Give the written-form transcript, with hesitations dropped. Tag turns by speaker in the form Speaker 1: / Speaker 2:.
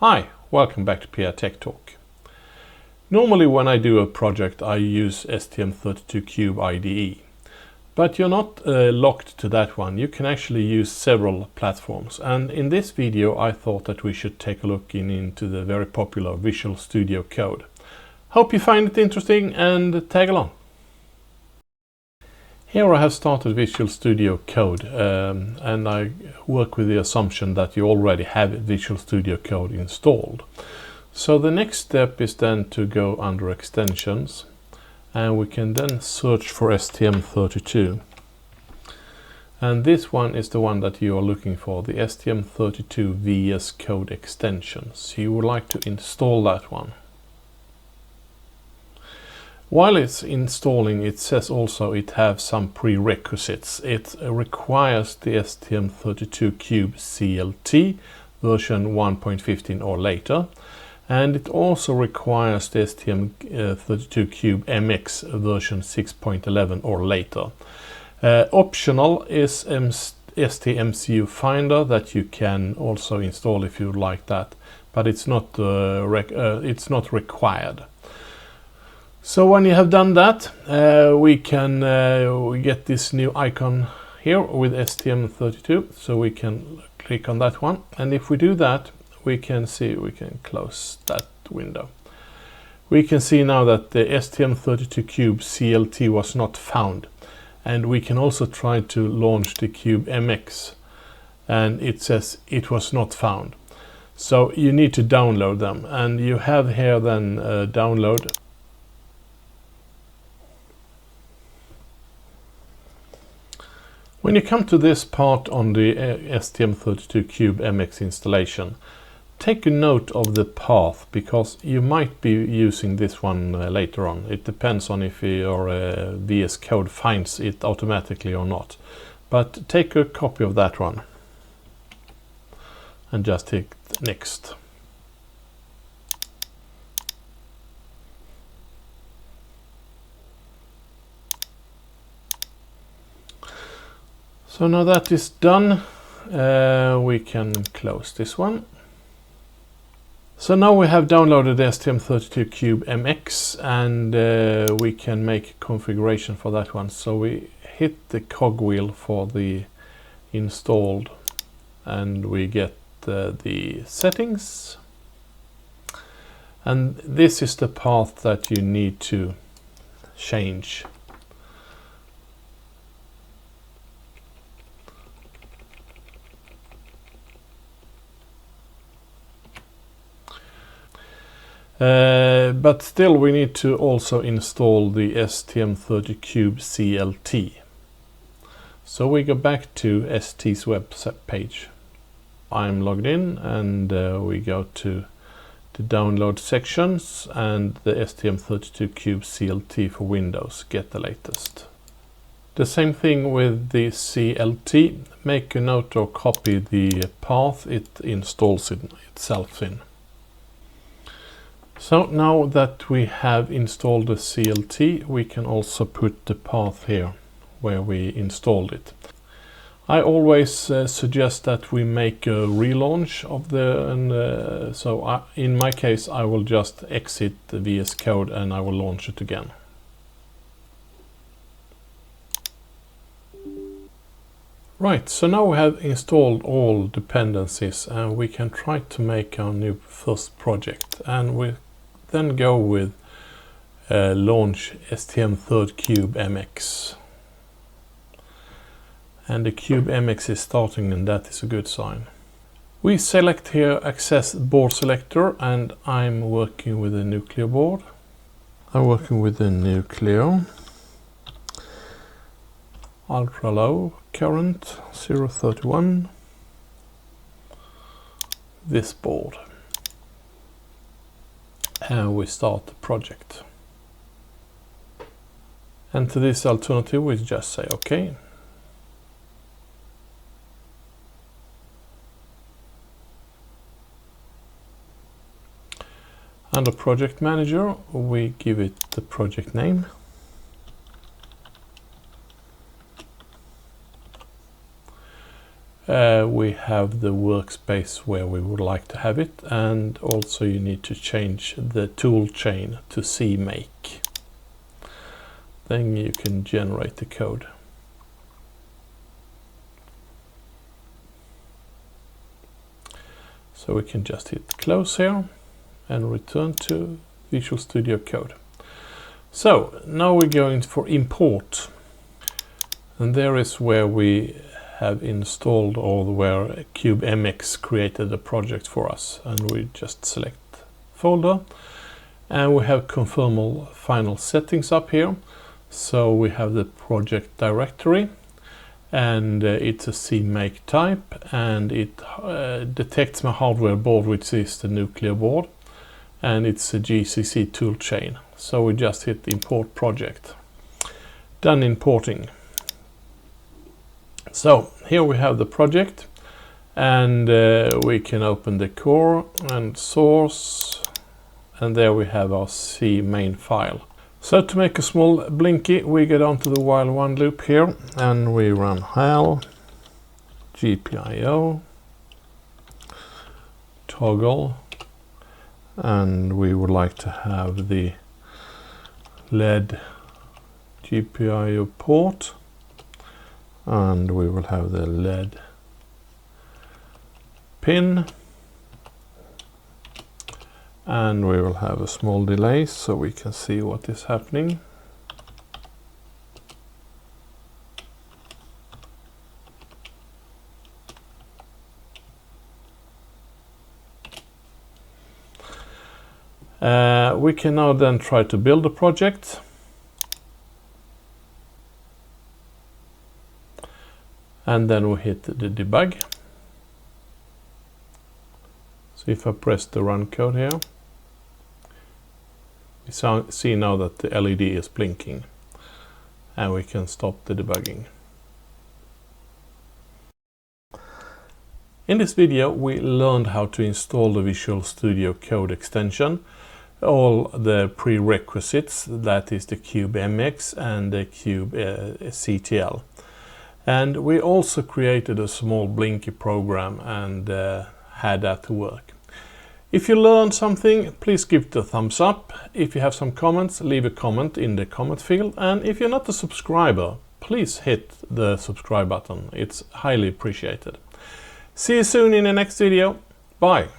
Speaker 1: Hi, welcome back to PR Tech Talk. Normally when I do a project I use STM32 IDE, but you're not locked to that one. You can actually use several platforms, and in this video I thought that we should take a look into the very popular Visual Studio Code. Hope you find it interesting and tag along. Here I have started Visual Studio Code and I work with the assumption that you already have Visual Studio Code installed. So the next step is then to go under extensions, and we can then search for STM32. And this one is the one that you are looking for, the STM32 VS Code extension. So you would like to install that one. While it's installing, it says also it has some prerequisites. It requires the STM32 CLT version 1.15 or later, and it also requires the STM32 MX version 6.11 or later. Optional is STMCU Finder that you can also install if you like that, but it's not required. So when you have done that, we get this new icon here with STM32, so we can click on that one, and if we do that, we can close that window. We can see now that the STM32 CLT was not found, and we can also try to launch the Cube MX, and it says it was not found. So you need to download them, and you have here then download. When you come to this part on the STM32 Cube MX installation, take a note of the path, because you might be using this one later on. It depends on if your VS Code finds it automatically or not. But take a copy of that one and just hit next. So now that is done, we can close this one. So now we have downloaded the STM32 Cube MX, and we can make a configuration for that one. So we hit the cogwheel for the installed, and we get the settings. And this is the path that you need to change. But still we need to also install the STM32 CLT. So we go back to ST's web page. I'm logged in, and we go to the download sections and the STM32 Cube CLT for Windows, get the latest. The same thing with the CLT. Make a note or copy the path it installs itself in. So now that we have installed the CLT, we can also put the path here where we installed it. I always suggest that we make a relaunch of in my case I will just exit the VS Code and I will launch it again. Right, so now we have installed all dependencies, and we can try to make our new first project, and we then go with launch STM32 Cube MX. And the Cube MX is starting, and that is a good sign. We select here access board selector, and I'm working with a nuclear board. I'm working with a nuclear. Ultra low current 031. This board. And we start the project. And to this alternative we just say OK. Under project manager we give it the project name. we have the workspace where we would like to have it, and also you need to change the tool chain to CMake. Then you can generate the code. So we can just hit close here and return to Visual Studio Code. So now we're going for import, and there is where we have installed, or where CubeMX created a project for us, and we just select folder, and we have confirm all final settings up here. So we have the project directory, and it's a CMake type, and it detects my hardware board, which is the nuclear board, and it's a GCC toolchain. So we just hit import project. Done importing. So here we have the project, and we can open the core and source, and there we have our C main file. So to make a small blinky, we get onto the while one loop here, and we run HAL GPIO toggle, and we would like to have the LED GPIO port, and we will have the LED pin, and we will have a small delay so we can see what is happening. We can now then try to build a project. And then we hit the debug. So if I press the run code here, we see now that the LED is blinking, and we can stop the debugging. In this video we learned how to install the Visual Studio Code extension, all the prerequisites, that is the CubeMX and the CTL. And we also created a small blinky program and had that to work. If you learned something, please give it a thumbs up. If you have some comments, leave a comment in the comment field. And if you're not a subscriber, please hit the subscribe button. It's highly appreciated. See you soon in the next video. Bye.